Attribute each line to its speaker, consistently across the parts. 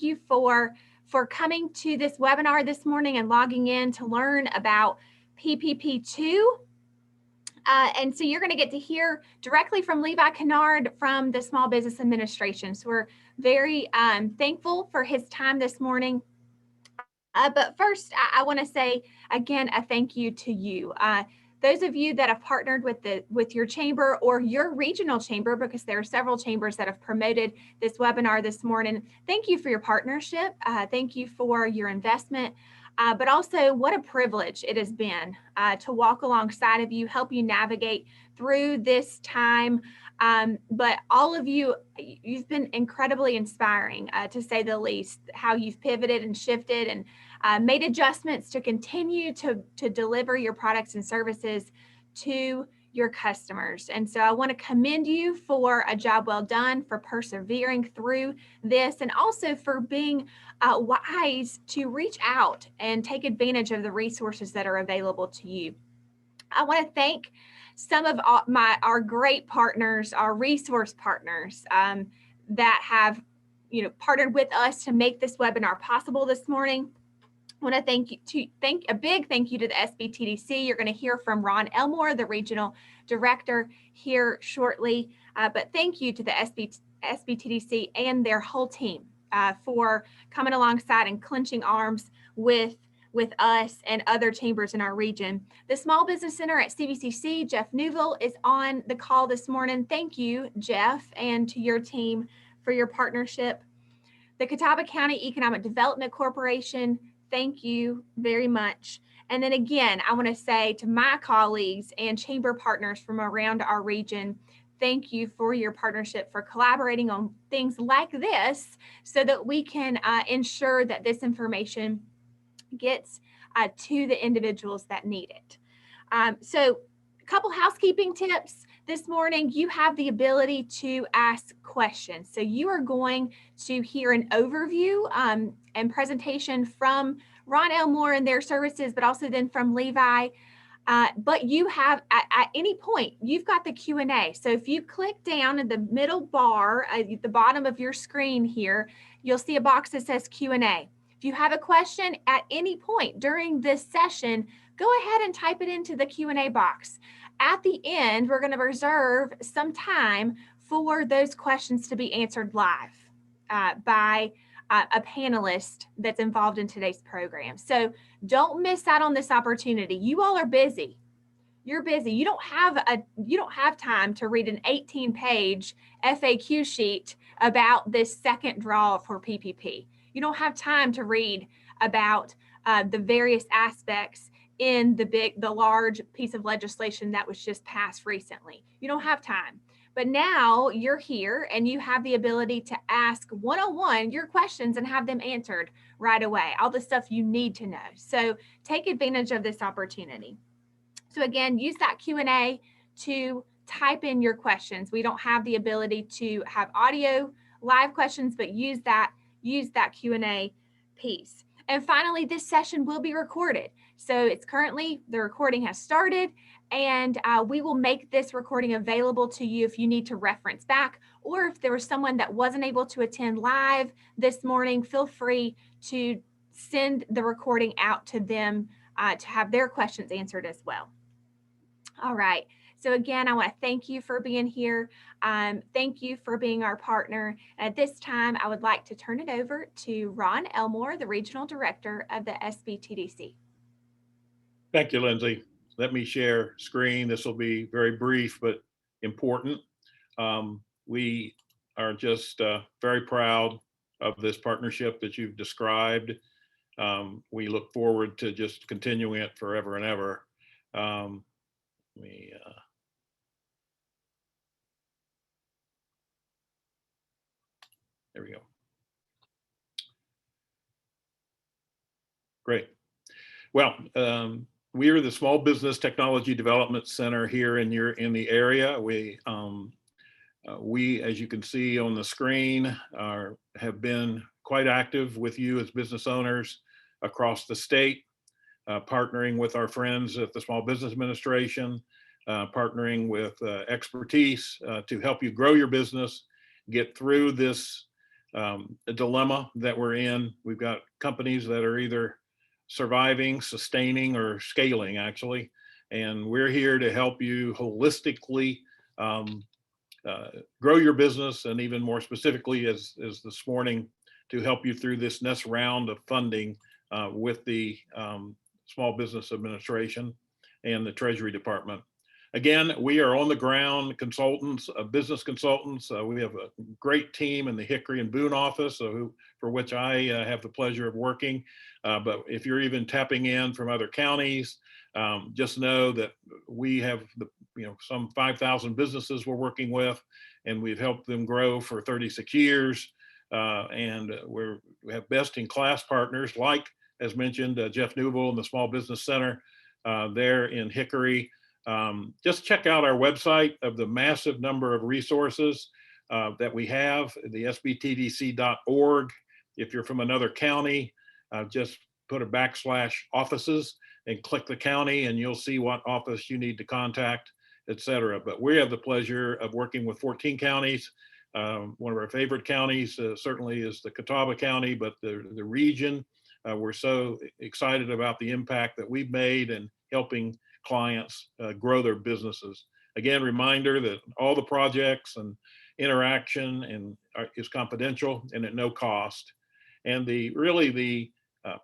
Speaker 1: you for coming to this webinar this morning and logging in to learn about PPP2. And so you're going to get to hear directly from Levi Kinnard from the Small Business Administration. So we're very thankful for his time this morning. But first, I want to say, again, a thank you to you. Those of you that have partnered with your chamber or your regional chamber, because there are several chambers that have promoted this webinar this morning, thank you for your partnership. Thank you for your investment. But also, what a privilege it has been to walk alongside of you, help you navigate through this time. But all of you, you've been incredibly inspiring, to say the least, how you've pivoted and shifted and made adjustments to continue to deliver your products and services to your customers. And so I want to commend you for a job well done, for persevering through this, and also for being wise to reach out and take advantage of the resources that are available to you. I want to thank some of our great partners, our resource partners that have partnered with us to make this webinar possible this morning. I want to thank a big thank you to the SBTDC. You're going to hear from Ron Elmore, the regional director, here shortly. But thank you to the SBTDC and their whole team for coming alongside and clinching arms with us and other chambers in our region. The Small Business Center at CVCC, Jeff Newville, is on the call this morning. Thank you, Jeff, and to your team for your partnership. The Catawba County Economic Development Corporation, thank you very much. And then again, I want to say to my colleagues and chamber partners from around our region, thank you for your partnership, for collaborating on things like this so that we can ensure that this information gets to the individuals that need it. So a couple housekeeping tips. This morning, you have the ability to ask questions. So you are going to hear an overview and presentation from Ron Elmore and their services, but also then from Levi. But you have, at any point, you've got the Q&A. So if you click down in the middle bar at the bottom of your screen here, you'll see a box that says Q&A. If you have a question at any point during this session, go ahead and type it into the Q&A box. At the end, we're going to reserve some time for those questions to be answered live by a panelist that's involved in today's program. So don't miss out on this opportunity. You all are busy. You're busy. You don't have time to read an 18-page FAQ sheet about this second draw for PPP. You don't have time to read about the various aspects in the large piece of legislation that was just passed recently. You don't have time. But now you're here and you have the ability to ask one-on-one your questions and have them answered right away, all the stuff you need to know. So take advantage of this opportunity. So again, use that Q&A to type in your questions. We don't have the ability to have audio live questions, but use that Q&A piece. And finally, this session will be recorded. So the recording has started, and we will make this recording available to you if you need to reference back, or if there was someone that wasn't able to attend live this morning, feel free to send the recording out to them to have their questions answered as well. All right. So again, I want to thank you for being here. Thank you for being our partner. At this time, I would like to turn it over to Ron Elmore, the Regional Director of the SBTDC.
Speaker 2: Thank you, Lindsay. Let me share screen. This will be very brief, but important. We are just very proud of this partnership that you've described. We look forward to just continuing it forever and ever. There we go. Great. Well, we are the Small Business Technology Development Center here in the area. We, as you can see on the screen, have been quite active with you as business owners across the state, partnering with our friends at the Small Business Administration, partnering with expertise to help you grow your business, get through this a dilemma that we're in. We've got companies that are either surviving, sustaining, or scaling, actually. And we're here to help you holistically grow your business, and even more specifically, as this morning, to help you through this next round of funding with the Small Business Administration and the Treasury Department. Again, we are on the ground consultants, business consultants. We have a great team in the Hickory and Boone office, for which I have the pleasure of working. But if you're even tapping in from other counties, just know that we have some 5,000 businesses we're working with, and we've helped them grow for 36 years. And we have best-in-class partners, like, as mentioned, Jeff Newell and the Small Business Center there in Hickory. Just check out our website of the massive number of resources that we have, the sbtdc.org. If you're from another county, just put a /offices and click the county, and you'll see what office you need to contact, etc. But we have the pleasure of working with 14 counties. One of our favorite counties certainly is the Catawba County, but the region, we're so excited about the impact that we've made in helping clients grow their businesses. Again, reminder that all the projects and interaction is confidential and at no cost. And the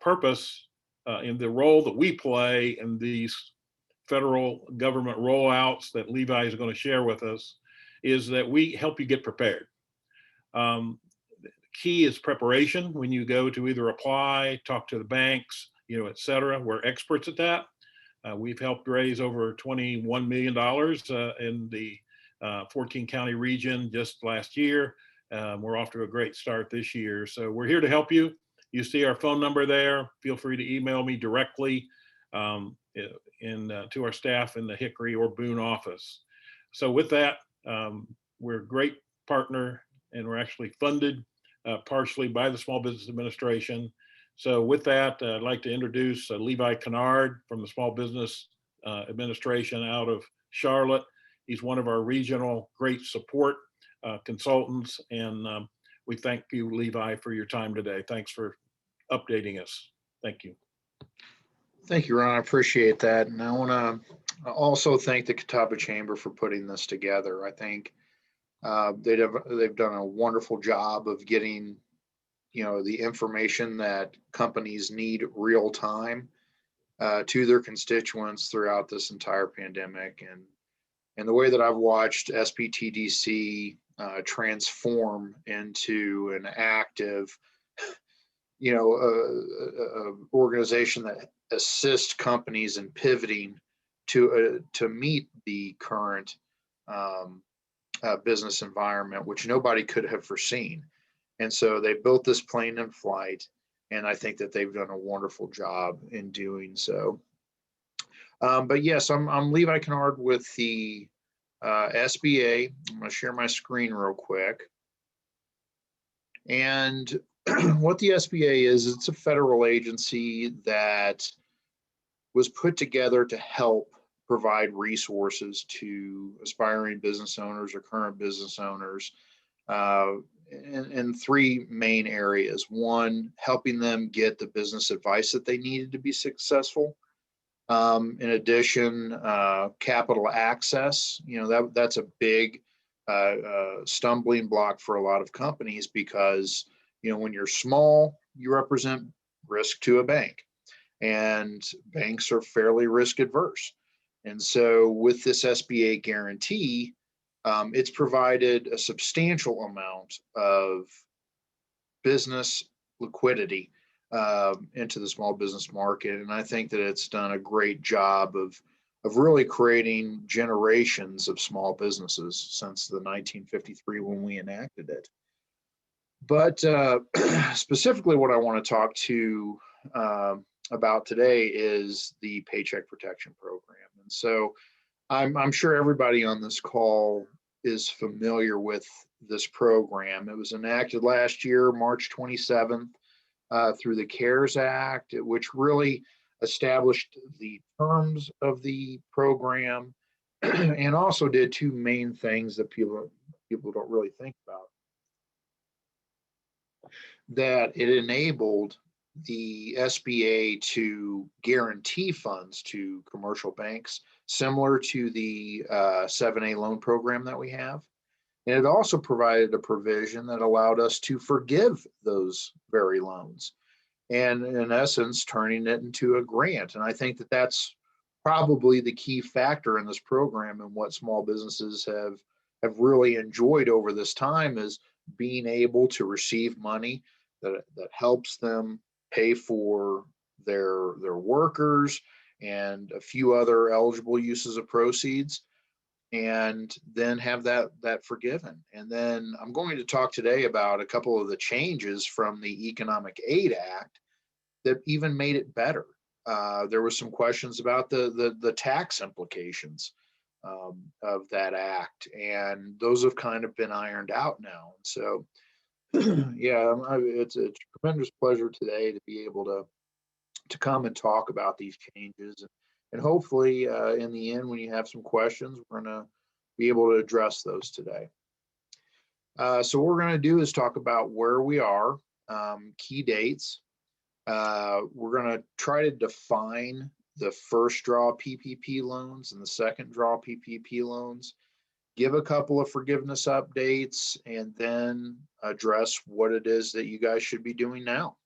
Speaker 2: purpose in the role that we play in these federal government rollouts that Levi is going to share with us is that we help you get prepared. Key is preparation when you go to either apply, talk to the banks, et cetera. We're experts at that. We've helped raise over $21 million in the 14 county region just last year. We're off to a great start this year. So we're here to help you. You see our phone number there. Feel free to email me directly to our staff in the Hickory or Boone office. So with that, we're a great partner, and we're actually funded partially by the Small Business Administration. So with that, I'd like to introduce Levi Kinnard from the Small Business Administration out of Charlotte. He's one of our regional great support consultants, and we thank you, Levi, for your time today. Thanks for updating us. Thank you.
Speaker 3: Thank you, Ron. I appreciate that. And I want to also thank the Catawba Chamber for putting this together. I think they've done a wonderful job of getting the information that companies need real time to their constituents throughout this entire pandemic. And the way that I've watched SBTDC transform into an active, organization that assists companies in pivoting to meet the current business environment, which nobody could have foreseen. And so they built this plane in flight, and I think that they've done a wonderful job in doing so. But yes, I'm Levi Kinnard with the SBA. I'm going to share my screen real quick. And what the SBA is, it's a federal agency that was put together to help provide resources to aspiring business owners or current business owners in three main areas. One, helping them get the business advice that they needed to be successful. In addition, capital access, that's a big stumbling block for a lot of companies because, when you're small, you represent risk to a bank, and banks are fairly risk adverse. And so with this SBA guarantee, it's provided a substantial amount of business liquidity into the small business market. And I think that it's done a great job of really creating generations of small businesses since the 1953 when we enacted it. But specifically what I want to talk to about today is the Paycheck Protection Program. And so I'm sure everybody on this call is familiar with this program. It was enacted last year, March 27th, through the CARES Act, which really established the terms of the program and also did two main things that people don't really think about. that it enabled the SBA to guarantee funds to commercial banks, similar to the 7A loan program that we have. And it also provided a provision that allowed us to forgive those very loans, and in essence, turning it into a grant. And I think that that's probably the key factor in this program, and what small businesses have really enjoyed over this time is being able to receive money that helps them pay for their workers and a few other eligible uses of proceeds, and then have that forgiven. And then I'm going to talk today about a couple of the changes from the Economic Aid Act that even made it better. There was some questions about the tax implications of that act, and those have kind of been ironed out now. So yeah, it's a tremendous pleasure today to be able to come and talk about these changes. And hopefully in the end, when you have some questions, we're going to be able to address those today. So what we're going to do is talk about where we are, key dates. We're going to try to define the first draw PPP loans and the second draw PPP loans, give a couple of forgiveness updates, and then address what it is that you guys should be doing now.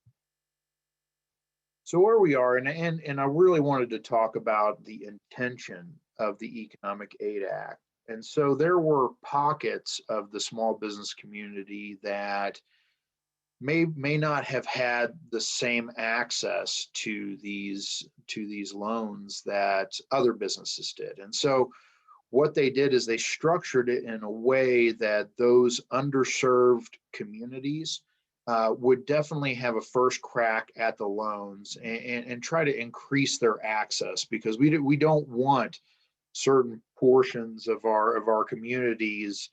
Speaker 3: So where we are, and I really wanted to talk about the intention of the Economic Aid Act. And so there were pockets of the small business community that may not have had the same access to these loans that other businesses did. And so what they did is they structured it in a way that those underserved communities would definitely have a first crack at the loans, and try to increase their access, because we don't want certain portions of our communities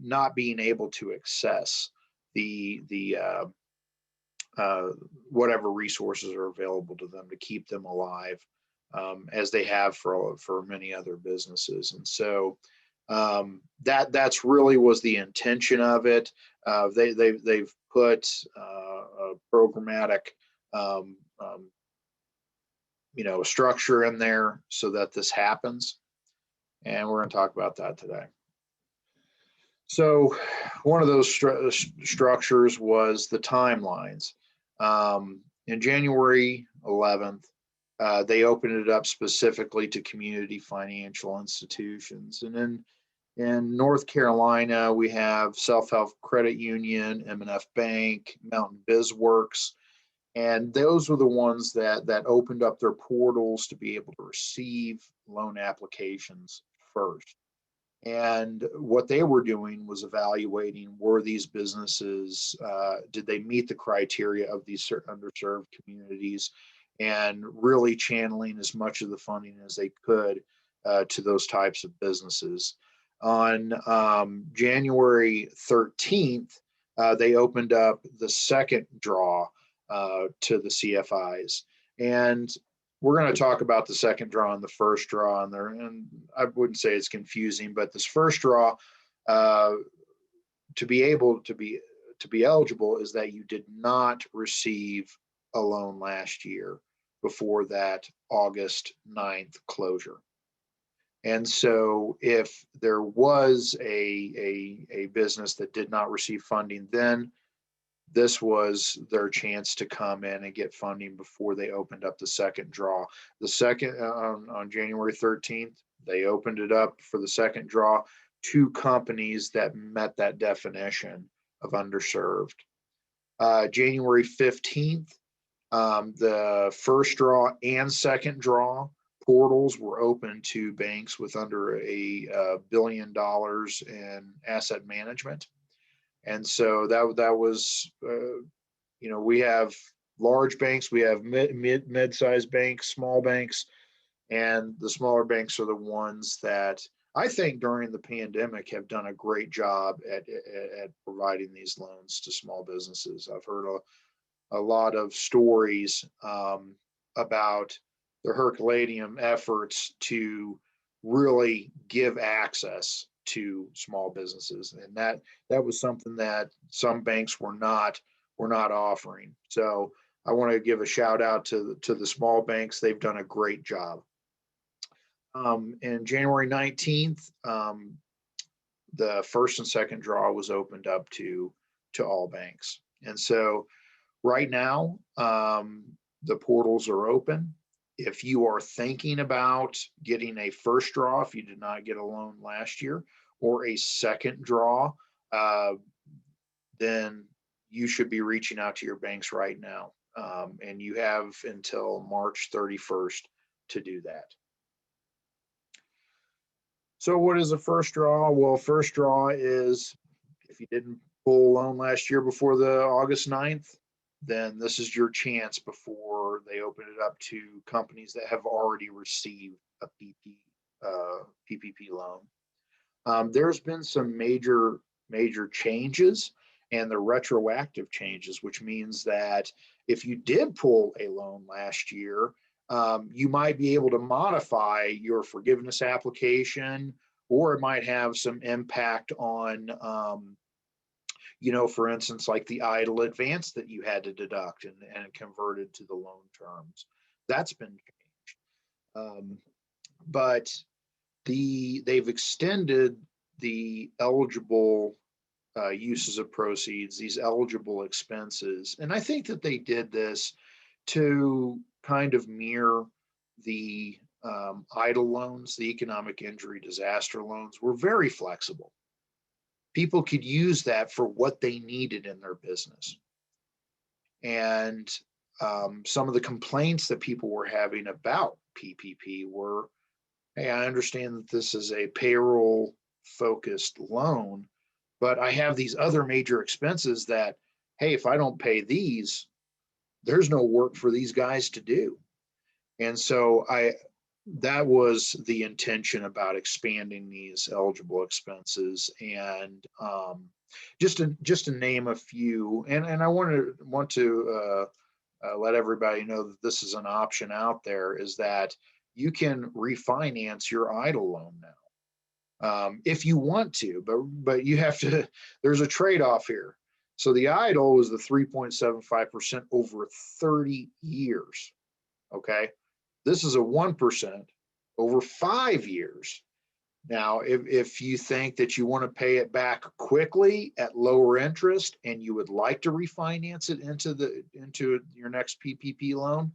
Speaker 3: not being able to access the whatever resources are available to them to keep them alive, as they have for many other businesses. And so that's really was the intention of it. They've put a programmatic structure in there so that this happens, and we're going to talk about that today. So one of those structures was the timelines. In January 11th, they opened it up specifically to community financial institutions. And then in North Carolina, we have Self-Help Credit Union, M&F Bank, Mountain BizWorks, and those were the ones that opened up their portals to be able to receive loan applications first. And what they were doing was evaluating, were these businesses, did they meet the criteria of these underserved communities, and really channeling as much of the funding as they could to those types of businesses. On January 13th, they opened up the second draw to the CFIs. And we're going to talk about the second draw and the first draw in there. And I wouldn't say it's confusing, but this first draw, to be able to be eligible, is that you did not receive a loan last year before that August 9th closure. And so if there was a business that did not receive funding, then this was their chance to come in and get funding before they opened up the second draw. The second, on January 13th, they opened it up for the second draw to companies that met that definition of underserved. January 15th, the first draw and second draw portals were open to banks with under $1 billion in asset management. And so that was, we have large banks, we have mid-sized banks, small banks, and the smaller banks are the ones that I think during the pandemic have done a great job at providing these loans to small businesses. I've heard a lot of stories about the Herculaneum efforts to really give access to small businesses. And that was something that some banks were not offering. So I want to give a shout out to the small banks. They've done a great job. And January 19th, the first and second draw was opened up to all banks. And so right now, the portals are open. If you are thinking about getting a first draw, if you did not get a loan last year, or a second draw, then you should be reaching out to your banks right now. And you have until March 31st to do that. So what is a first draw? Well, first draw is if you didn't pull a loan last year before the August 9th, then this is your chance before they open it up to companies that have already received a PPP loan. There's been some major changes, and the retroactive changes, which means that if you did pull a loan last year, you might be able to modify your forgiveness application, or it might have some impact on, for instance, like the idle advance that you had to deduct and converted to the loan terms. That's been changed. But they've extended the eligible uses of proceeds, these eligible expenses. And I think that they did this to kind of mirror the idle loans, the economic injury disaster loans were very flexible. People could use that for what they needed in their business. And some of the complaints that people were having about PPP were, hey, I understand that this is a payroll focused loan, but I have these other major expenses that, hey, if I don't pay these, there's no work for these guys to do. And so that was the intention about expanding these eligible expenses. And just to name a few, and I want to let everybody know that this is an option out there, is that you can refinance your idle loan now if you want to, but you have to, there's a trade-off here. So the idle was the 3.75% over 30 years. Okay. This is a 1% over 5 years. Now, if you think that you want to pay it back quickly at lower interest and you would like to refinance it into your next PPP loan,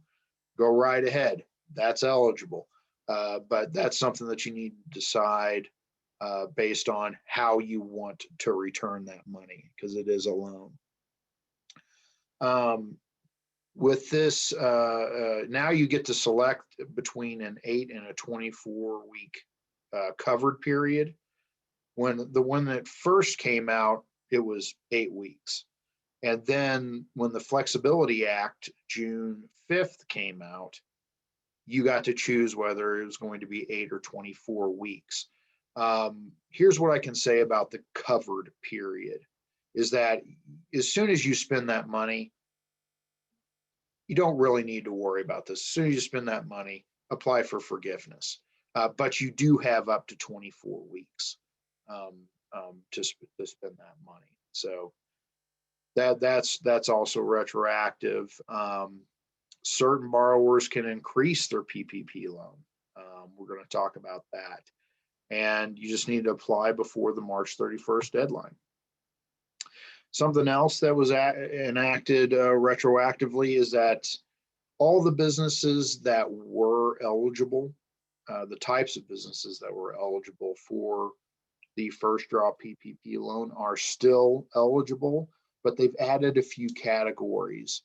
Speaker 3: go right ahead. That's eligible. But that's something that you need to decide based on how you want to return that money, because it is a loan. With this, now you get to select between an 8 and a 24-week covered period. When the one that first came out, it was 8 weeks. And then when the Flexibility Act, June 5th, came out, you got to choose whether it was going to be 8 or 24 weeks. Here's what I can say about the covered period, is that as soon as you spend that money, you don't really need to worry about this. As soon as you spend that money, apply for forgiveness. But you do have up to 24 weeks to spend that money. So that's also retroactive. Certain borrowers can increase their PPP loan. We're going to talk about that. And you just need to apply before the March 31st deadline. Something else that was enacted retroactively is that all the businesses that were eligible, the types of businesses that were eligible for the first draw PPP loan are still eligible, but they've added a few categories.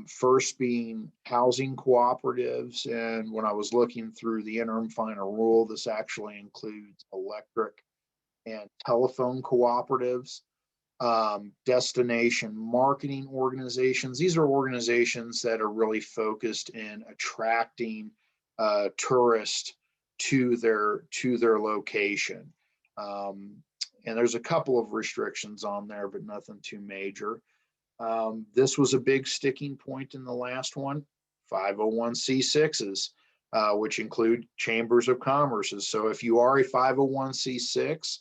Speaker 3: First being housing cooperatives. And when I was looking through the interim final rule, this actually includes electric and telephone cooperatives. Destination marketing organizations. These are organizations that are really focused in attracting tourists to their location. And there's a couple of restrictions on there, but nothing too major. This was a big sticking point in the last one, 501c6s. which include chambers of commerces. So if you are a 501c6,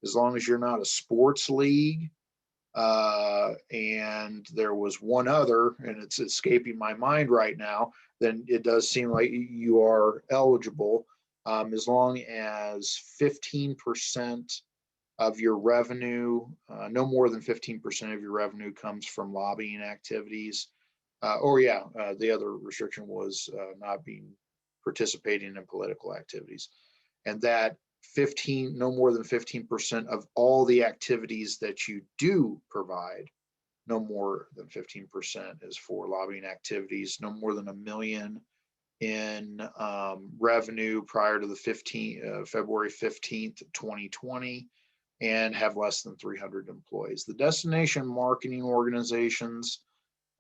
Speaker 3: as long as you're not a sports league, and there was one other, and it's escaping my mind right now, then it does seem like you are eligible, as long as 15% of your revenue, no more than 15% of your revenue comes from lobbying activities. The other restriction was not participating in political activities, and that no more than 15% of all the activities that you do provide, no more than 15% is for lobbying activities, no more than $1 million in revenue prior to the February 15th, 2020, and have less than 300 employees. The destination marketing organizations,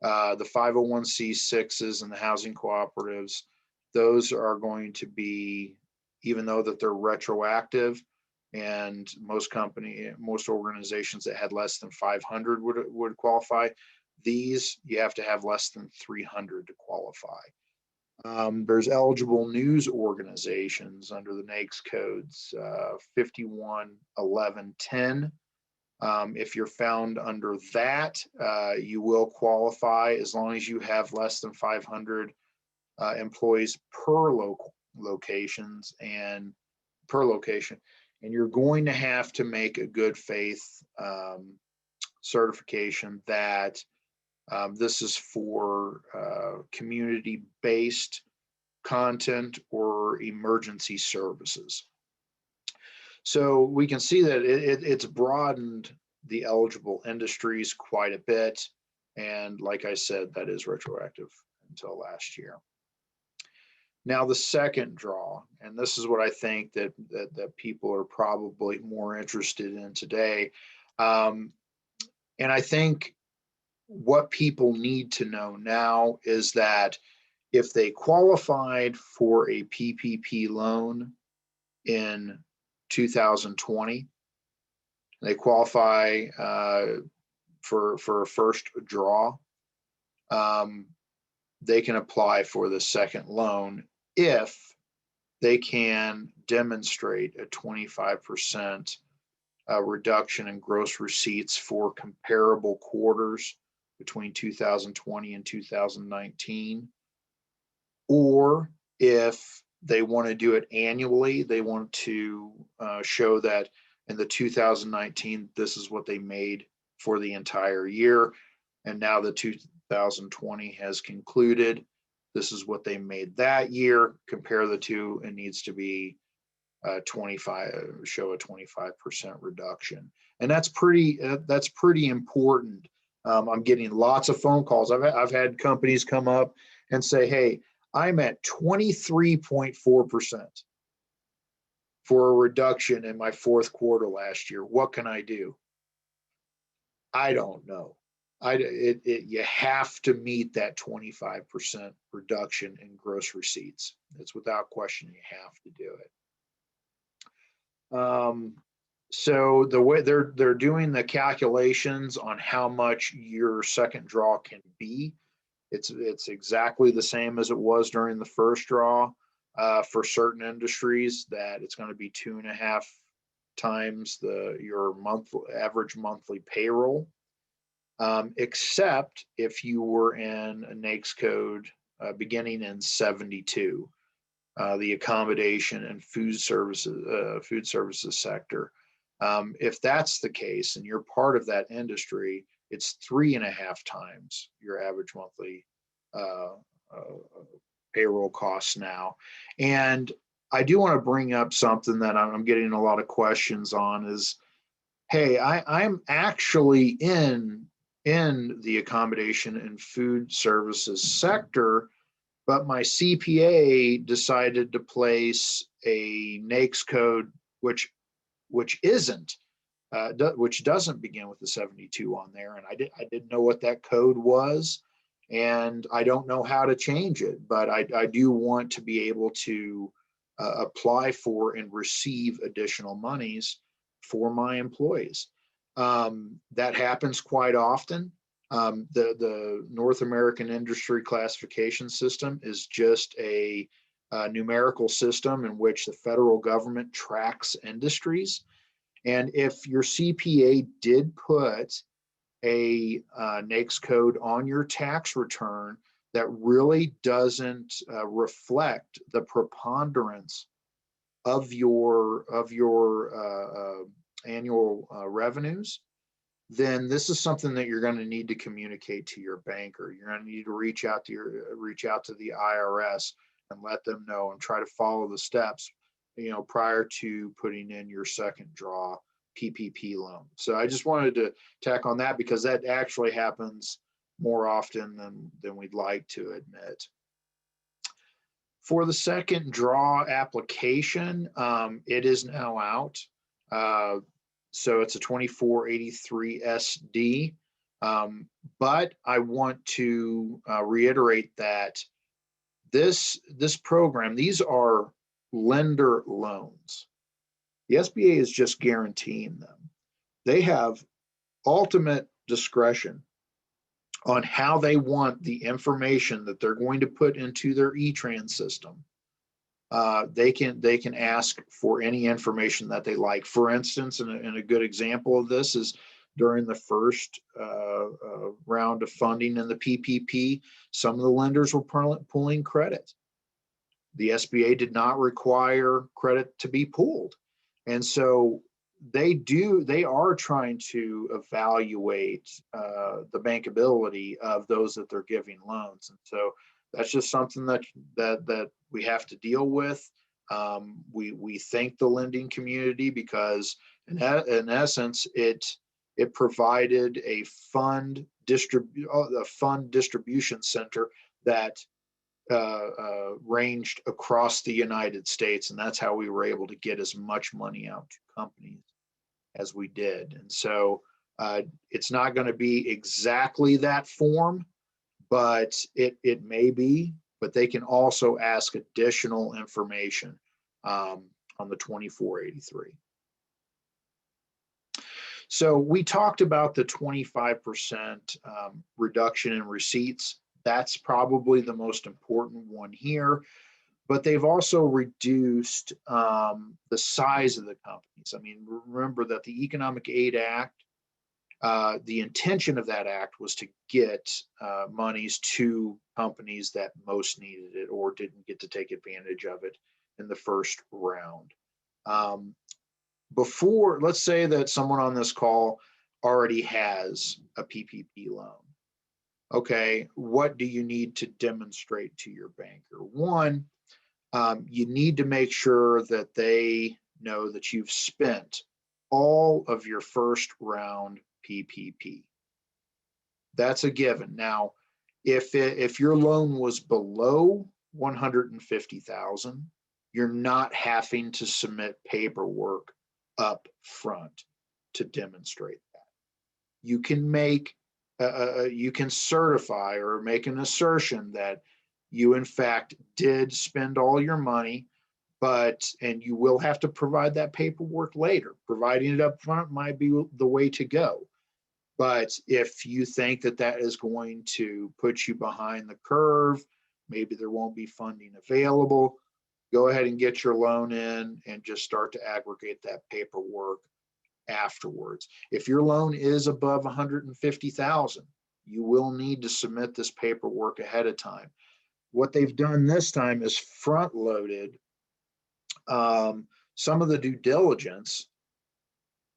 Speaker 3: the 501c6s and the housing cooperatives, those are going to be, even though that they're retroactive, and most organizations that had less than 500 would qualify. These, you have to have less than 300 to qualify. There's eligible news organizations under the NAICS codes, 511110. If you're found under that, you will qualify as long as you have less than 500 employees per location, and you're going to have to make a good faith certification that this is for community-based content or emergency services. So we can see that it's broadened the eligible industries quite a bit, and like I said, that is retroactive until last year. Now the second draw, and this is what I think that people are probably more interested in today, and I think what people need to know now is that if they qualified for a PPP loan in 2020, they qualify for a first draw, they can apply for the second loan if they can demonstrate a 25% reduction in gross receipts for comparable quarters between 2020 and 2019, or if they want to do it annually, they want to show that in the 2019, this is what they made for the entire year, and now the 2020 has concluded, this is what they made that year. Compare the two, it needs to be show a 25% reduction, and that's pretty important. I'm getting lots of phone calls. I've had companies come up and say, "Hey, I'm at 23.4% for a reduction in my fourth quarter last year. What can I do?" I don't know. You have to meet that 25% reduction in gross receipts. It's without question, you have to do it. So the way they're doing the calculations on how much your second draw can be, it's exactly the same as it was during the first draw. For certain industries, that it's going to be 2.5 times your average monthly payroll, except if you were in a NAICS code beginning in 72, the accommodation and food services sector. If that's the case and you're part of that industry, it's 3.5 times your average monthly payroll costs now. And I do want to bring up something that I'm getting a lot of questions on is, hey, I'm actually in the accommodation and food services sector, but my CPA decided to place a NAICS code which doesn't begin with the 72 on there, and I didn't know what that code was, and I don't know how to change it, but I do want to be able to apply for and receive additional monies for my employees. That happens quite often. The North American Industry Classification System is just a numerical system in which the federal government tracks industries. And if your CPA did put a NAICS code on your tax return that really doesn't reflect the preponderance of your annual revenues, then this is something that you're going to need to communicate to your banker. You're going to need to reach out to the IRS and let them know, and try to follow the steps, prior to putting in your second draw PPP loan. So I just wanted to tack on that, because that actually happens more often than we'd like to admit. For the second draw application, it is now out. So it's a 2483 SD. But I want to reiterate that this program, these are lender loans. The SBA is just guaranteeing them. They have ultimate discretion on how they want the information that they're going to put into their E-Trans system. They can ask for any information that they like. For instance, and a good example of this is during the first round of funding in the PPP, some of the lenders were pulling credit. The SBA did not require credit to be pulled. And so they are trying to evaluate the bankability of those that they're giving loans. And so that's just something that we have to deal with. We thank the lending community, because in essence, it provided a fund distribution center that ranged across the United States, and that's how we were able to get as much money out to companies as we did. And so it's not going to be exactly that form, but it may be. But they can also ask additional information on the 2483. So we talked about the 25% reduction in receipts. That's probably the most important one here. But they've also reduced the size of the companies. I mean, remember that the Economic Aid Act, the intention of that act was to get monies to companies that most needed it or didn't get to take advantage of it in the first round. Before, let's say that someone on this call already has a PPP loan. Okay, what do you need to demonstrate to your banker? One, you need to make sure that they know that you've spent all of your first round PPP. That's a given. Now, if your loan was below $150,000, you're not having to submit paperwork up front to demonstrate that. You can make you can certify or make an assertion that you in fact did spend all your money, and you will have to provide that paperwork later. Providing it up front might be the way to go. But if you think that that is going to put you behind the curve, maybe there won't be funding available, go ahead and get your loan in and just start to aggregate that paperwork afterwards. If your loan is above $150,000, you will need to submit this paperwork ahead of time. What they've done this time is front-loaded some of the due diligence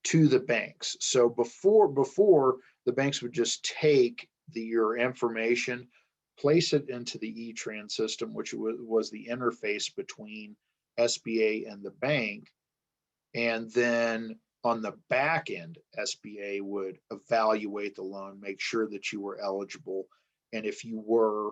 Speaker 3: to the banks. So before the banks would just take your information, place it into the E-Trans system, which was the interface between SBA and the bank, and then on the back end, SBA would evaluate the loan, make sure that you were eligible, and if you were,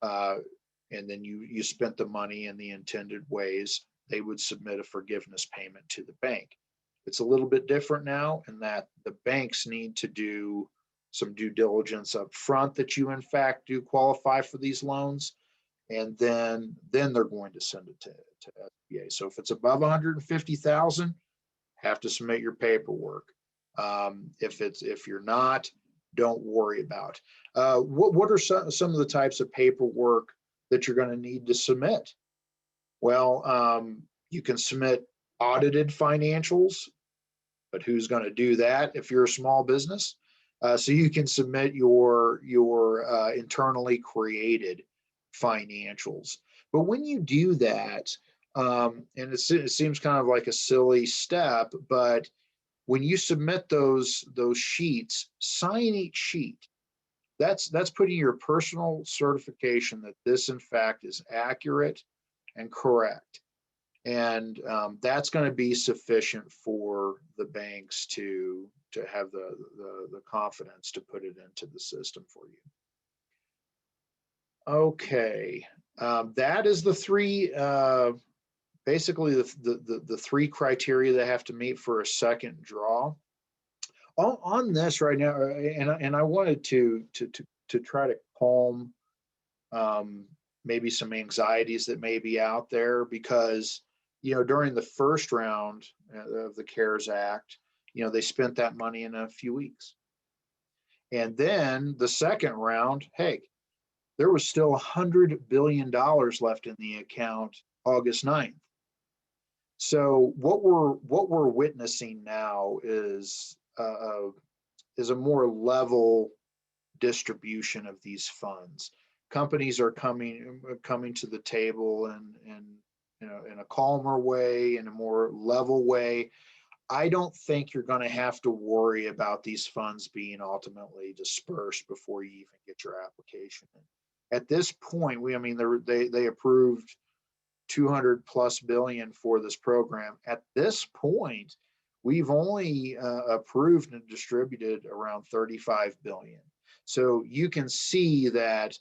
Speaker 3: and then you spent the money in the intended ways, they would submit a forgiveness payment to the bank. It's a little bit different now in that the banks need to do some due diligence up front that you in fact do qualify for these loans, and then they're going to send it to SBA. So if it's above 150,000, have to submit your paperwork. If you're not, don't worry about. What are some of the types of paperwork that you're going to need to submit? Well, you can submit audited financials, but who's going to do that if you're a small business? So you can submit your internally created financials. But when you do that, and it seems kind of like a silly step, but when you submit those sheets, sign each sheet. That's putting your personal certification that this in fact is accurate and correct. And that's going to be sufficient for the banks to have the confidence to put it into the system for you. Okay, that is the three, basically the three criteria they have to meet for a second draw. On this right now, and I wanted to try to calm maybe some anxieties that may be out there, because during the first round of the CARES Act, they spent that money in a few weeks, and then the second round, hey, there was still $100 billion left in the account August 9th. So what we're witnessing now is a more level distribution of these funds. Companies are coming to the table in a calmer way, in a more level way. I don't think you're going to have to worry about these funds being ultimately dispersed before you even get your application in. At this point, they approved 200+ billion for this program. At this point, we've only approved and distributed around 35 billion. So you can see that,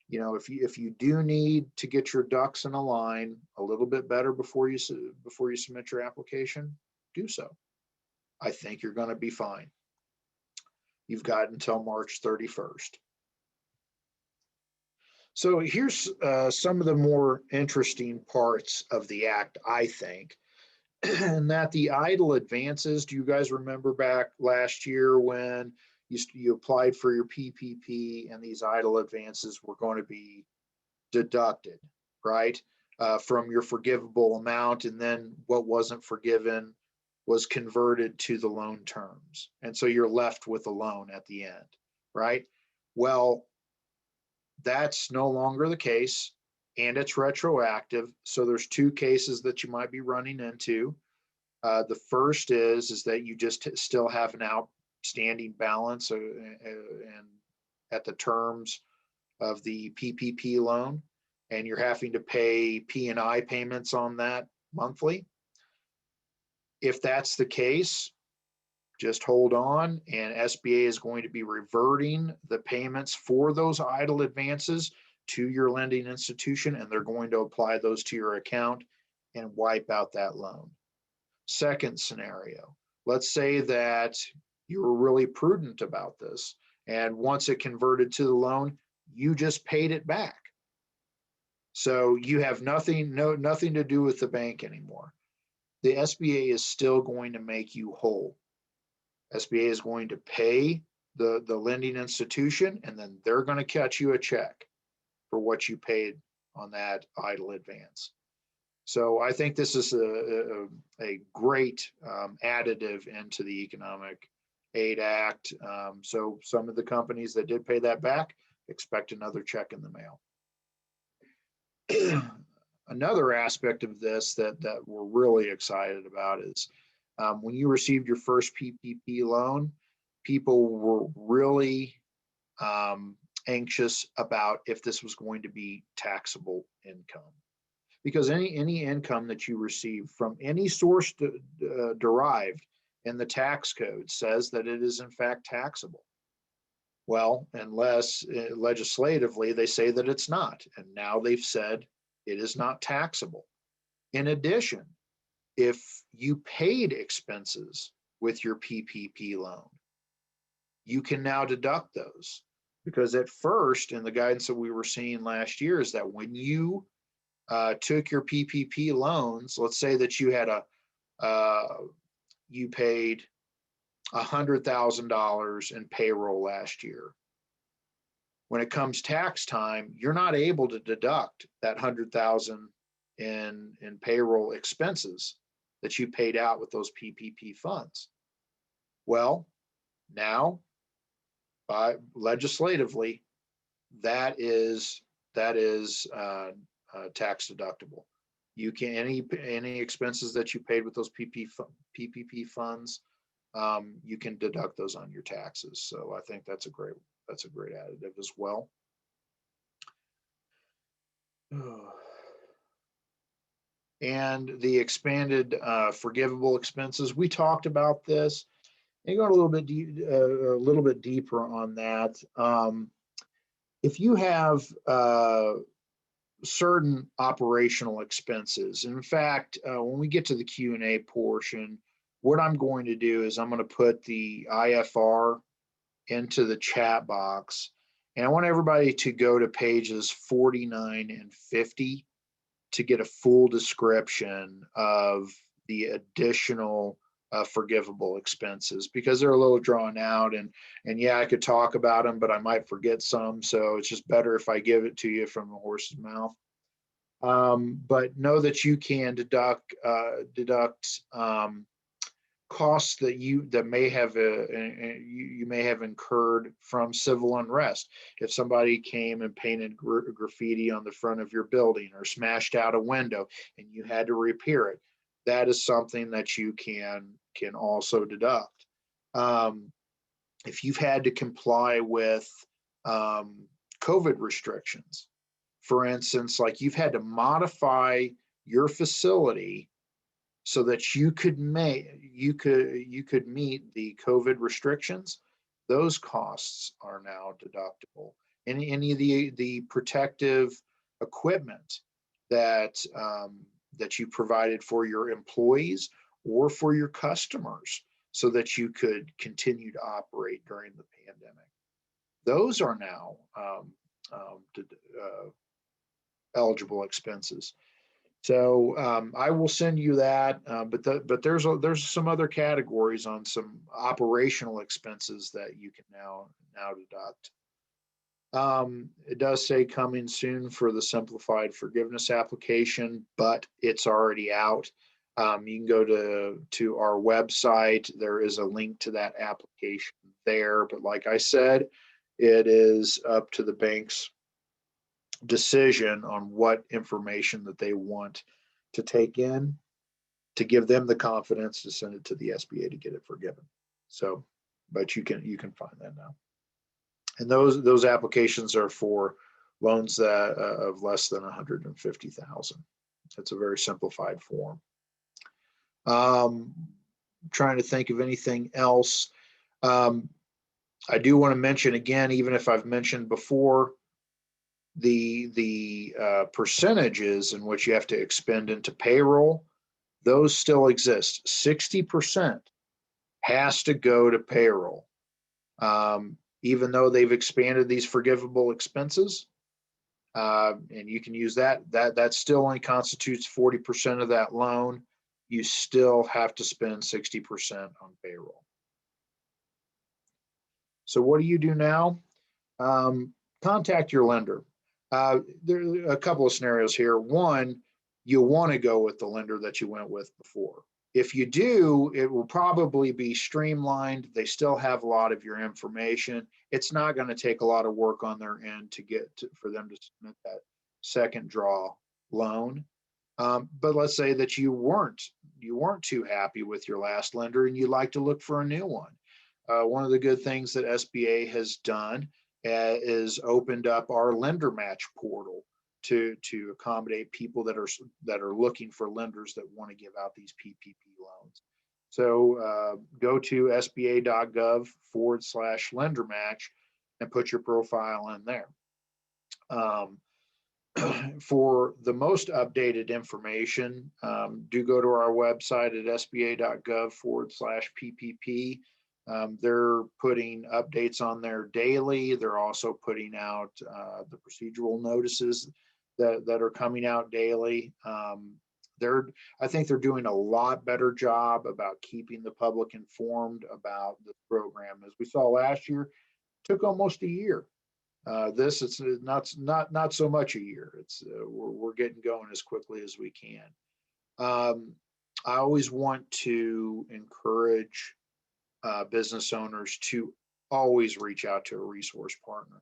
Speaker 3: if you do need to get your ducks in a line a little bit better before you submit your application, do so. I think you're going to be fine. You've got until March 31st. So here's some of the more interesting parts of the act, I think. And that the idle advances, do you guys remember back last year when you applied for your PPP and these idle advances were going to be deducted, right, from your forgivable amount, and then what wasn't forgiven was converted to the loan terms. And so you're left with a loan at the end, right? Well, that's no longer the case, and it's retroactive. So there's two cases that you might be running into. The first is that you just still have an outstanding balance and at the terms of the PPP loan, and you're having to pay P&I payments on that monthly. If that's the case, just hold on, and SBA is going to be reverting the payments for those idle advances to your lending institution, and they're going to apply those to your account and wipe out that loan. Second scenario, let's say that you were really prudent about this, and once it converted to the loan, you just paid it back. So you have nothing to do with the bank anymore. The SBA is still going to make you whole. SBA is going to pay the lending institution, and then they're going to cut you a check for what you paid on that idle advance. So I think this is a great additive into the Economic Aid Act. So some of the companies that did pay that back expect another check in the mail. Another aspect of this that we're really excited about is when you received your first PPP loan, people were really anxious about if this was going to be taxable income. Because any income that you receive from any source derived in the tax code says that it is in fact taxable. Well, unless legislatively they say that it's not, and now they've said it is not taxable. In addition, if you paid expenses with your PPP loan, you can now deduct those. Because at first, in the guidance that we were seeing last year, is that when you took your PPP loans, let's say that you had you paid $100,000 in payroll last year. When it comes tax time, you're not able to deduct that $100,000 in payroll expenses that you paid out with those PPP funds. Well, now legislatively, that is tax deductible. You can any expenses that you paid with those PPP funds, you can deduct those on your taxes. So I think that's a great additive as well. And the expanded forgivable expenses, we talked about this. And going a little bit deeper on that. If you have certain operational expenses, in fact, when we get to the Q&A portion, what I'm going to do is I'm going to put the IFR into the chat box, and I want everybody to go to pages 49 and 50 to get a full description of the additional forgivable expenses, because they're a little drawn out, and yeah, I could talk about them, but I might forget some. So it's just better if I give it to you from the horse's mouth. But know that you can deduct costs that you may have incurred from civil unrest. If somebody came and painted graffiti on the front of your building or smashed out a window and you had to repair it, that is something that you can also deduct. If you've had to comply with COVID restrictions, for instance, like you've had to modify your facility so that you could meet the COVID restrictions, those costs are now deductible. Any of the protective equipment that you provided for your employees or for your customers so that you could continue to operate during the pandemic, those are now eligible expenses. So I will send you that, but there's some other categories on some operational expenses that you can now deduct. It does say coming soon for the simplified forgiveness application, but it's already out. You can go to our website. There is a link to that application there. But like I said, it is up to the bank's decision on what information that they want to take in to give them the confidence to send it to the SBA to get it forgiven. So, but you can find that now. And those applications are for loans that of less than 150,000. It's a very simplified form. Trying to think of anything else. I do want to mention again, even if I've mentioned before, the percentages in which you have to expend into payroll, those still exist. 60% has to go to payroll. Even though they've expanded these forgivable expenses, and you can use that still only constitutes 40% of that loan. You still have to spend 60% on payroll. So what do you do now? Contact your lender. There are a couple of scenarios here. One, you want to go with the lender that you went with before. If you do, it will probably be streamlined. They still have a lot of your information. It's not going to take a lot of work on their end for them to submit that second draw loan. But let's say that you weren't too happy with your last lender and you'd like to look for a new one. One of the good things that SBA has done is opened up our lender match portal to accommodate people that are looking for lenders that want to give out these PPP loans. So go to sba.gov/lender match and put your profile in there. For the most updated information, do go to our website at sba.gov/PPP. They're putting updates on there daily. They're also putting out the procedural notices that are coming out daily. I think they're doing a lot better job about keeping the public informed about the program. As we saw last year, it took almost a year This, it's not so much a year. It's we're getting going as quickly as we can. I always want to encourage business owners to always reach out to a resource partner.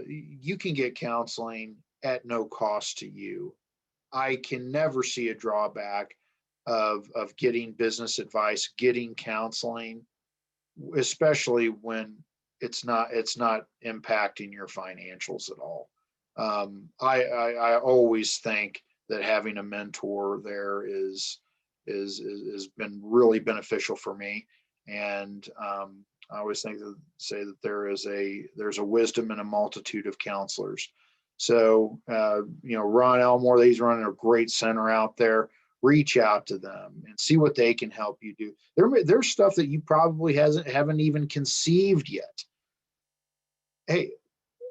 Speaker 3: You can get counseling at no cost to you. I can never see a drawback of getting business advice, getting counseling, especially when it's not impacting your financials at all. I always think that having a mentor there is been really beneficial for me. And I always say that there's a wisdom in a multitude of counselors. So Ron Elmore, he's running a great center out there. Reach out to them and see what they can help you do. There's stuff that you probably haven't even conceived yet. Hey,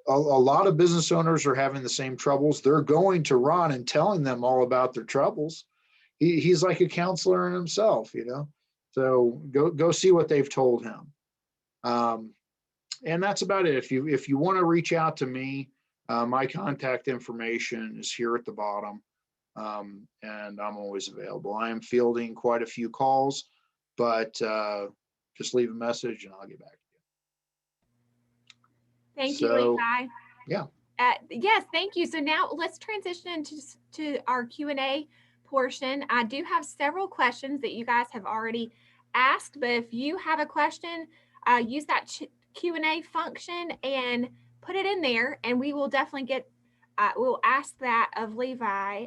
Speaker 3: a lot of business owners are having the same troubles. They're going to Ron and telling them all about their troubles. He's like a counselor in himself, So go see what they've told him. And that's about it. If you want to reach out to me, my contact information is here at the bottom. And I'm always available. I am fielding quite a few calls, but just leave a message and I'll get back to you.
Speaker 1: Thank you, Levi.
Speaker 3: Yeah.
Speaker 1: Yes, thank you. So now let's transition into our Q&A portion. I do have several questions that you guys have already asked, but if you have a question, use that Q&A function and put it in there, and we will definitely we'll ask that of Levi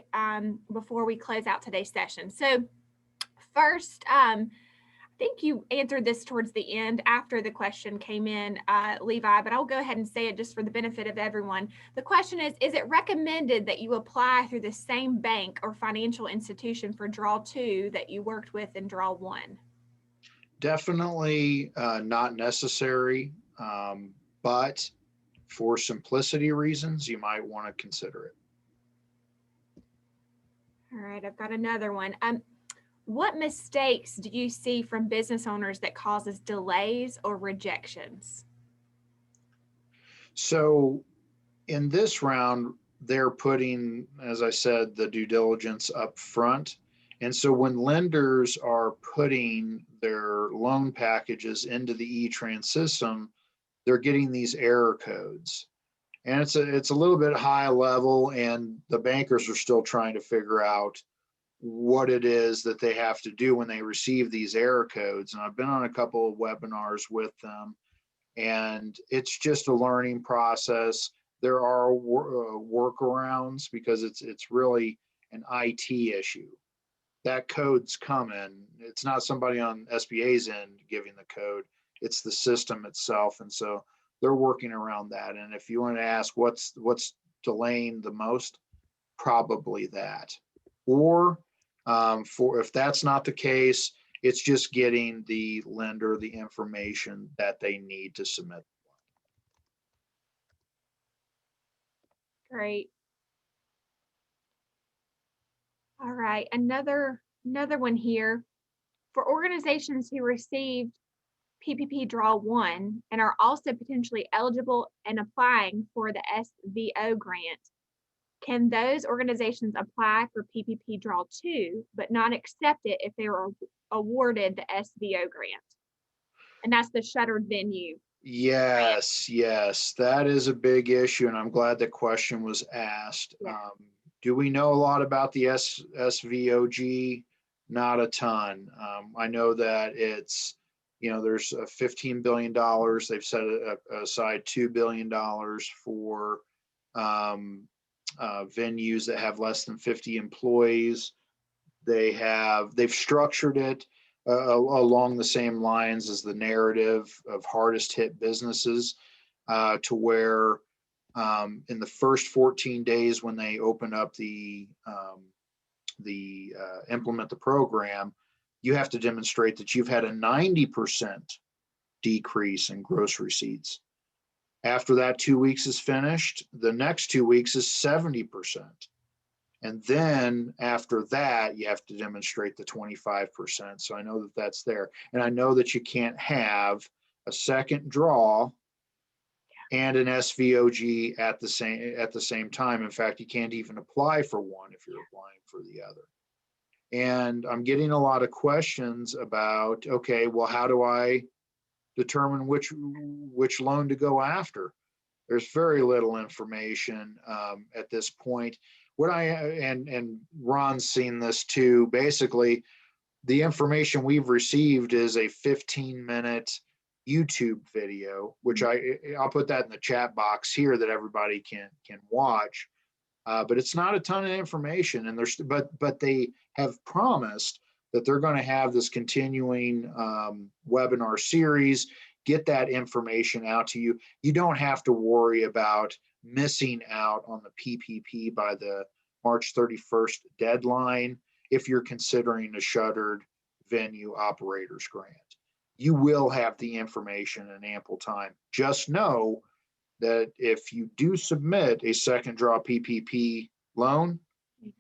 Speaker 1: before we close out today's session. So first, I think you answered this towards the end after the question came in, Levi, but I'll go ahead and say it just for the benefit of everyone. The question is it recommended that you apply through the same bank or financial institution for Draw 2 that you worked with in Draw 1?
Speaker 3: Definitely not necessary, but for simplicity reasons, you might want to consider it.
Speaker 1: All right, I've got another one. What mistakes do you see from business owners that causes delays or rejections?
Speaker 3: So in this round, they're putting, as I said, the due diligence up front. And so when lenders are putting their loan packages into the E-Trans system, they're getting these error codes. And it's a little bit high level, and the bankers are still trying to figure out what it is that they have to do when they receive these error codes. And I've been on a couple of webinars with them, and it's just a learning process. There are workarounds because it's really an IT issue. That code's coming. It's not somebody on SBA's end giving the code. It's the system itself. And so they're working around that. And if you want to ask what's delaying the most, probably that. Or if that's not the case, it's just getting the lender the information that they need to submit.
Speaker 1: Great. All right, another one here. For organizations who received PPP Draw 1 and are also potentially eligible and applying for the SVO grant, can those organizations apply for PPP Draw 2 but not accept it if they were awarded the SVO grant? And that's the shuttered venue.
Speaker 3: Yes, that is a big issue, and I'm glad the question was asked.
Speaker 1: Yeah.
Speaker 3: Do we know a lot about the SVOG? Not a ton. I know that it's, there's $15 billion. They've set aside $2 billion for venues that have less than 50 employees. They've structured it along the same lines as the narrative of hardest hit businesses, to where in the first 14 days when they open up the implement the program, you have to demonstrate that you've had a 90% decrease in gross receipts. After that 2 weeks is finished, the next 2 weeks is 70%. And then after that, you have to demonstrate the 25%. So I know that that's there. And I know that you can't have a second draw and an SVOG at the same time. In fact, you can't even apply for one if you're applying for the other. And I'm getting a lot of questions about, okay, well, how do I determine which loan to go after? There's very little information at this point. What and Ron's seen this too. Basically, the information we've received is a 15-minute YouTube video, which I'll put that in the chat box here that everybody can watch. But it's not a ton of information, and but they have promised that they're going to have this continuing webinar series, get that information out to you. You don't have to worry about missing out on the PPP by the March 31st deadline if you're considering a shuttered venue operators grant. You will have the information in ample time. Just know that if you do submit a second draw PPP loan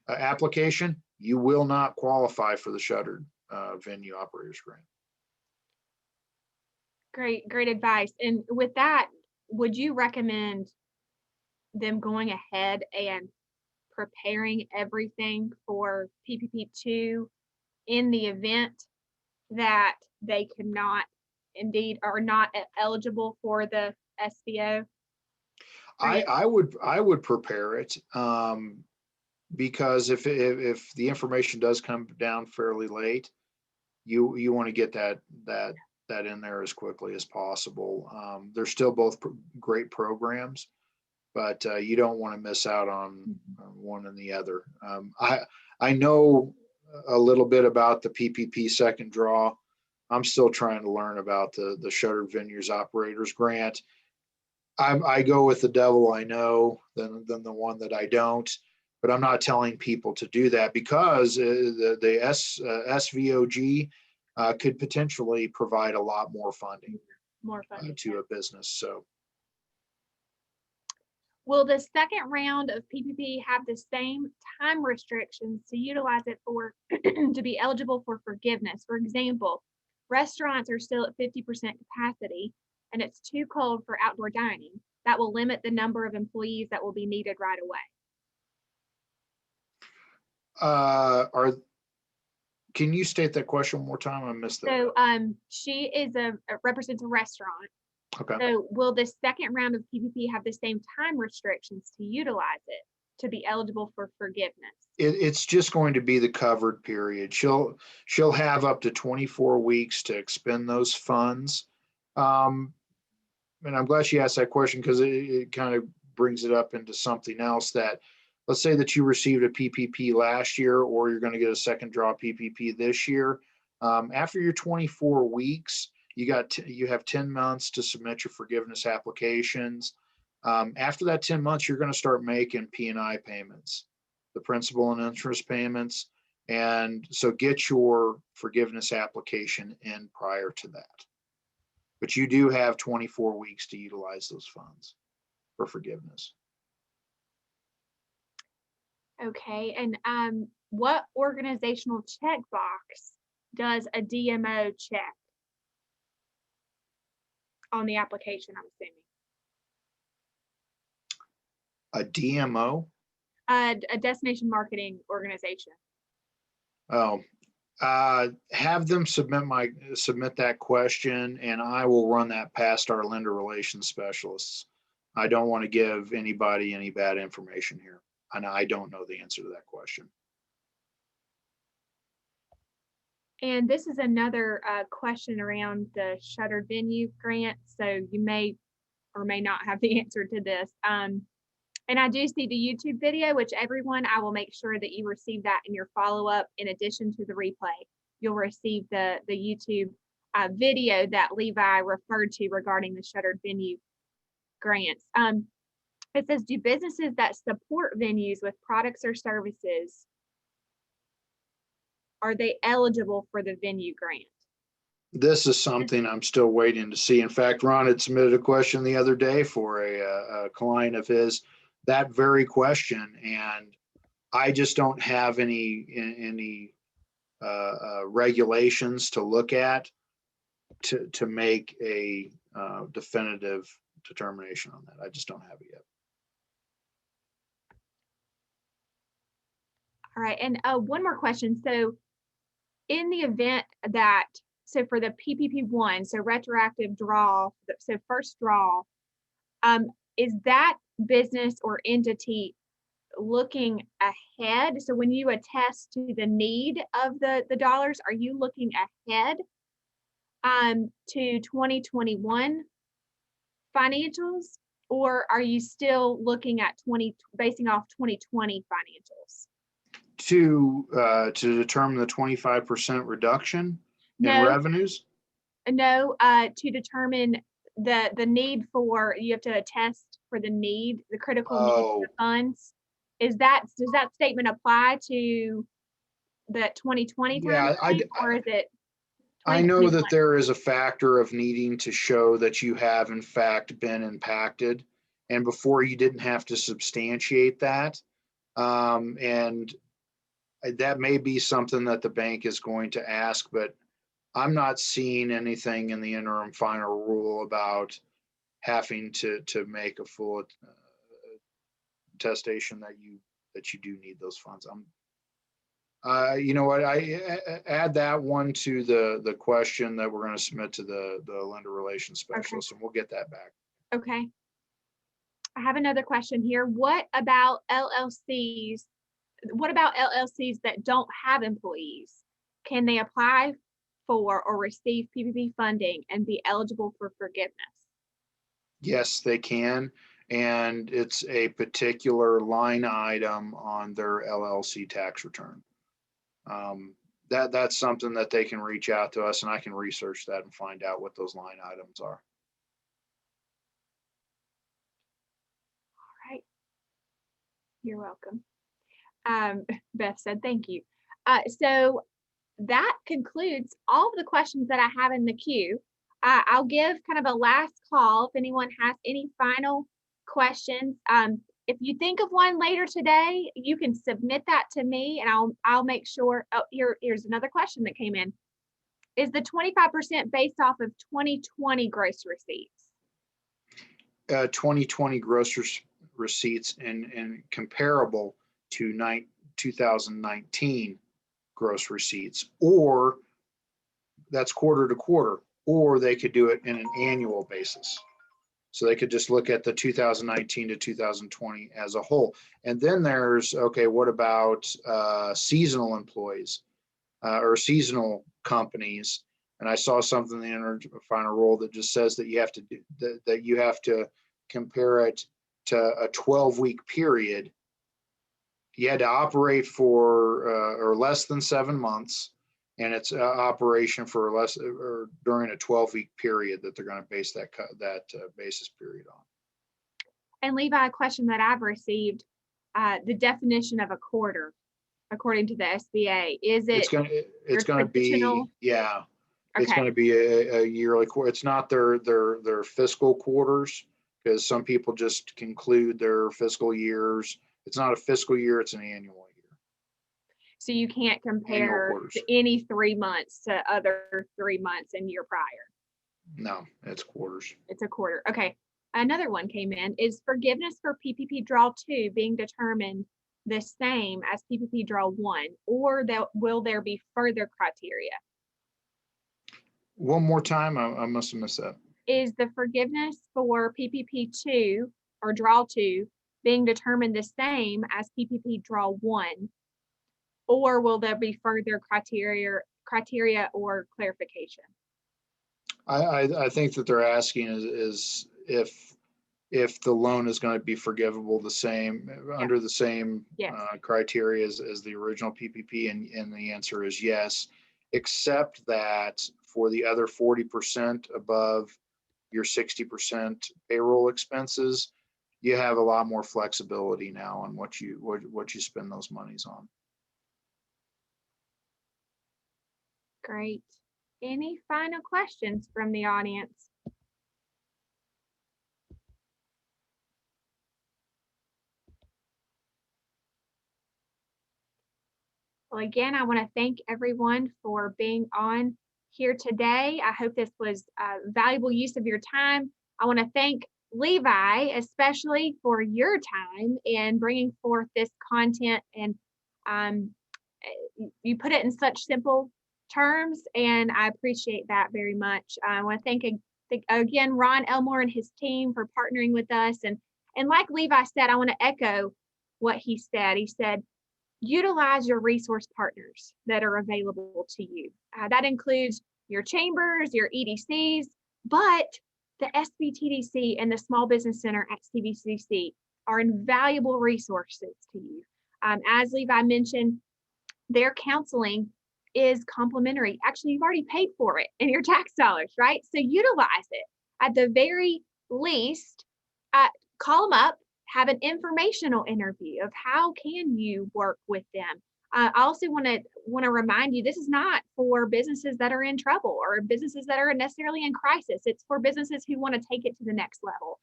Speaker 3: application, you will not qualify for the shuttered venue operators grant.
Speaker 1: Great advice. And with that, would you recommend them going ahead and preparing everything for PPP2 in the event that they could not indeed are not eligible for the SVO?
Speaker 3: I would prepare it because if the information does come down fairly late, you want to get that in there as quickly as possible. They're still both great programs, but you don't want to miss out on one and the other. I know a little bit about the PPP second draw. I'm still trying to learn about the shuttered venues operators grant. I go with the devil I know than the one that I don't, but I'm not telling people to do that because the SVOG could potentially provide a lot more funding to a business. So,
Speaker 1: will the second round of PPP have the same time restrictions to utilize it for to be eligible for forgiveness? For example, restaurants are still at 50% capacity and it's too cold for outdoor dining. That will limit the number of employees that will be needed right away.
Speaker 3: Can you state that question one more time? I missed that.
Speaker 1: So she is represents a restaurant.
Speaker 3: Okay.
Speaker 1: So will the second round of PPP have the same time restrictions to utilize it to be eligible for forgiveness?
Speaker 3: It's just going to be the covered period. She'll have up to 24 weeks to expend those funds. And I'm glad she asked that question because it kind of brings it up into something else that, let's say that you received a PPP last year, or you're going to get a second draw PPP this year. After your 24 weeks, you have 10 months to submit your forgiveness applications. After that 10 months, you're going to start making P&I payments, the principal and interest payments. And so get your forgiveness application in prior to that. But you do have 24 weeks to utilize those funds for forgiveness.
Speaker 1: Okay, and what organizational checkbox does a DMO check on the application, I'm assuming?
Speaker 3: A DMO?
Speaker 1: A destination marketing organization.
Speaker 3: Oh, have them submit that question, and I will run that past our lender relations specialists. I don't want to give anybody any bad information here, and I don't know the answer to that question.
Speaker 1: And this is another question around the shuttered venue grant. So you may or may not have the answer to this. And I do see the YouTube video, which everyone, I will make sure that you receive that in your follow-up. In addition to the replay, you'll receive the YouTube video that Levi referred to regarding the shuttered venue grants. It says, do businesses that support venues with products or services, are they eligible for the venue grant?
Speaker 3: This is something I'm still waiting to see. In fact, Ron had submitted a question the other day for a client of his, that very question, and I just don't have any regulations to look at to make a definitive determination on that. I just don't have it yet.
Speaker 1: All right, and one more question. So in the event that, so for the PPP1, so retroactive draw, so first draw, is that business or entity looking ahead? So when you attest to the need of the dollars, are you looking ahead to 2021 financials, or are you still looking at basing off 2020 financials?
Speaker 3: To determine the 25% reduction in
Speaker 1: No,
Speaker 3: revenues?
Speaker 1: no, to determine the need for, you have to attest for the need, the critical need of the funds. Does that statement apply to the 2020
Speaker 3: Yeah,
Speaker 1: time, or is it
Speaker 3: I know
Speaker 1: 2021?
Speaker 3: that there is a factor of needing to show that you have in fact been impacted, and before you didn't have to substantiate that. And that may be something that the bank is going to ask, but I'm not seeing anything in the interim final rule about having to make a full attestation that you do need those funds. You know what? I add that one to the question that we're going to submit to the lender relations specialist, and we'll get that back.
Speaker 1: Okay. I have another question here. What about LLCs? What about LLCs that don't have employees? Can they apply for or receive PPP funding and be eligible for forgiveness?
Speaker 3: Yes, they can. And it's a particular line item on their LLC tax return. That's something that they can reach out to us, and I can research that and find out what those line items are.
Speaker 1: All right. You're welcome. Beth said, thank you. So that concludes all of the questions that I have in the queue. I'll give kind of a last call if anyone has any final questions. If you think of one later today, you can submit that to me, and I'll make sure. Oh, here's another question that came in. Is the 25% based off of 2020 gross receipts?
Speaker 3: 2020 gross receipts and comparable to 2019 gross receipts, or that's quarter to quarter, or they could do it in an annual basis. So they could just look at the 2019 to 2020 as a whole. And then there's, okay, what about seasonal employees or seasonal companies? And I saw something in the final rule that just says that you have to do that you have to compare it to a 12-week period. You had to operate for or less than 7 months, and it's operation for less or during a 12-week period that they're going to base that basis period on.
Speaker 1: And Levi, a question that I've received, the definition of a quarter, according to the SBA, is it?
Speaker 3: It's going to be, yeah.
Speaker 1: Okay.
Speaker 3: It's going to be a yearly quarter. It's not their fiscal quarters, because some people just conclude their fiscal years. It's not a fiscal year, it's an annual year.
Speaker 1: So you can't compare any 3 months to other 3 months in year prior.
Speaker 3: No, it's quarters.
Speaker 1: It's a quarter. Okay. Another one came in. Is forgiveness for PPP Draw 2 being determined the same as PPP Draw 1, or will there be further criteria?
Speaker 3: One more time, I must have missed that.
Speaker 1: Is the forgiveness for PPP 2 or Draw 2 being determined the same as PPP Draw 1, or will there be further criteria or clarification?
Speaker 3: I think that they're asking is if the loan is going to be forgivable the same under the same criteria as the original PPP, and the answer is yes, except that for the other 40% above your 60% payroll expenses, you have a lot more flexibility now on what you spend those monies on.
Speaker 1: Great. Any final questions from the audience? Well, again, I want to thank everyone for being on here today. I hope this was a valuable use of your time. I want to thank Levi, especially for your time in bringing forth this content. And you put it in such simple terms, and I appreciate that very much. I want to thank again Ron Elmore and his team for partnering with us. And like Levi said, I want to echo what he said. He said, utilize your resource partners that are available to you. That includes your chambers, your EDCs, but the SBTDC and the Small Business Center at CVCC are invaluable resources to you. As Levi mentioned, their counseling is complimentary. Actually, you've already paid for it in your tax dollars, right? So utilize it. At the very least, call them up, have an informational interview of how can you work with them. I also want to remind you, this is not for businesses that are in trouble or businesses that are necessarily in crisis. It's for businesses who want to take it to the next level,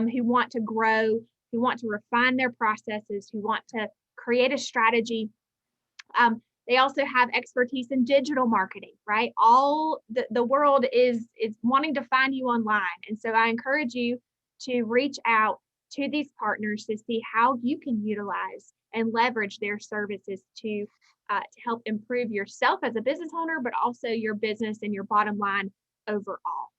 Speaker 1: who want to grow, who want to refine their processes, who want to create a strategy. They also have expertise in digital marketing, right? All the world is wanting to find you online. And so I encourage you to reach out to these partners to see how you can utilize and leverage their services to help improve yourself as a business owner, but also your business and your bottom line overall.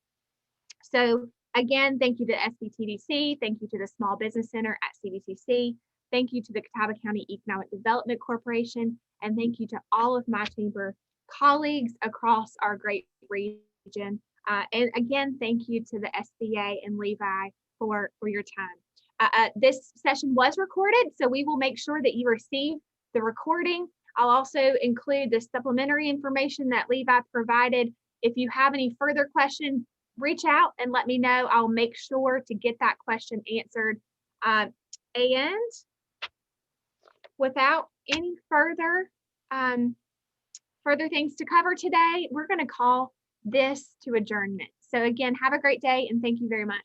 Speaker 1: So again, thank you to SBTDC, thank you to the Small Business Center at CVCC, thank you to the Catawba County Economic Development Corporation, and thank you to all of my chamber colleagues across our great region. And again, thank you to the SBA and Levi for your time. This session was recorded, so we will make sure that you receive the recording. I'll also include the supplementary information that Levi provided. If you have any further questions, reach out and let me know. I'll make sure to get that question answered. And without any further things to cover today, we're going to call this to adjournment. So again, have a great day and thank you very much.